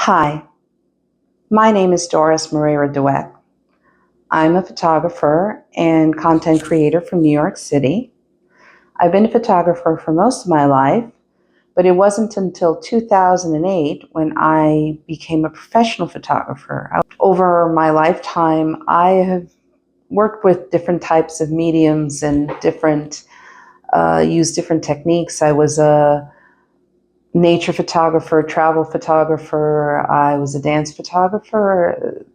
Hi, my name is Doris Moreira Douek. I'm a photographer and content creator from New York City. I've been a photographer for most of my life, but it wasn't until 2008 when I became a professional photographer. Over my lifetime, I have worked with different types of mediums and used different techniques. I was a nature photographer, travel photographer. I was a dance photographer.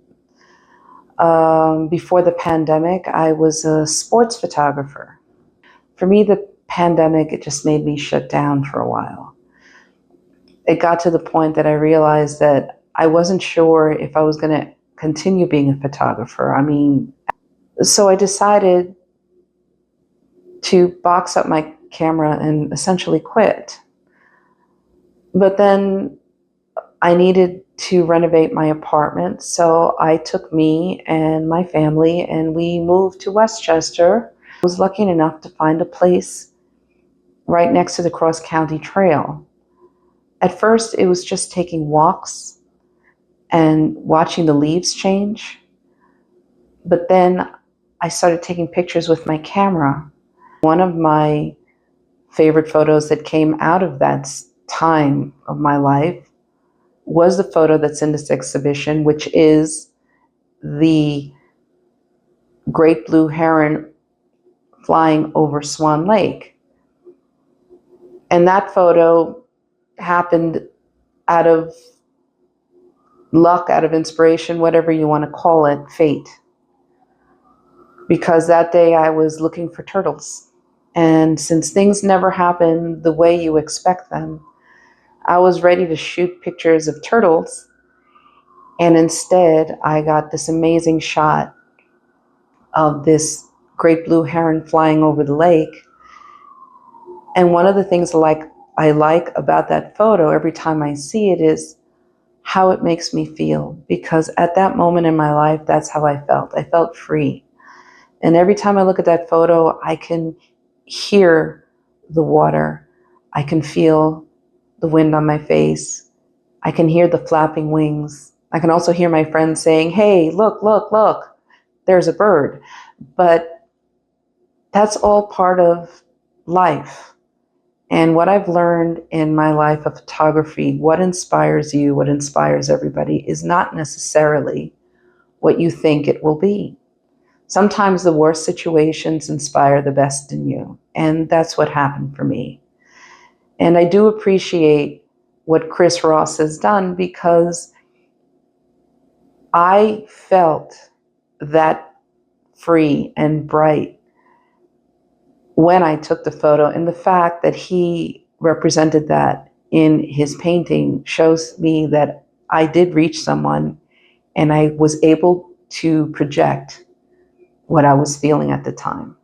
Before the pandemic, I was a sports photographer. For me, the pandemic, it just made me shut down for a while. It got to the point that I realized that I wasn't sure if I was going to continue being a photographer. So I decided to box up my camera and essentially quit. But then I needed to renovate my apartment, so I took me and my family and we moved to Westchester. I was lucky enough to find a place right next to the Cross County Trail. At first, it was just taking walks and watching the leaves change. But then I started taking pictures with my camera. One of my favorite photos that came out of that time of my life was the photo that's in this exhibition, which is the great blue heron flying over Swan Lake. And that photo happened out of luck, out of inspiration, whatever you want to call it, fate. Because that day I was looking for turtles. And since things never happen the way you expect them, I was ready to shoot pictures of turtles. And instead, I got this amazing shot of this great blue heron flying over the lake. And one of the things I like about that photo every time I see it is how it makes me feel. Because at that moment in my life, that's how I felt. I felt free. And every time I look at that photo, I can hear the water. I can feel the wind on my face. I can hear the flapping wings. I can also hear my friends saying, "Hey, look, look, look, there's a bird." But that's all part of life. And what I've learned in my life of photography, what inspires you, what inspires everybody, is not necessarily what you think it will be. Sometimes the worst situations inspire the best in you. And that's what happened for me. And I do appreciate what Chris Ross has done, because I felt that free and bright when I took the photo. And the fact that he represented that in his painting shows me that I did reach someone and I was able to project what I was feeling at the time.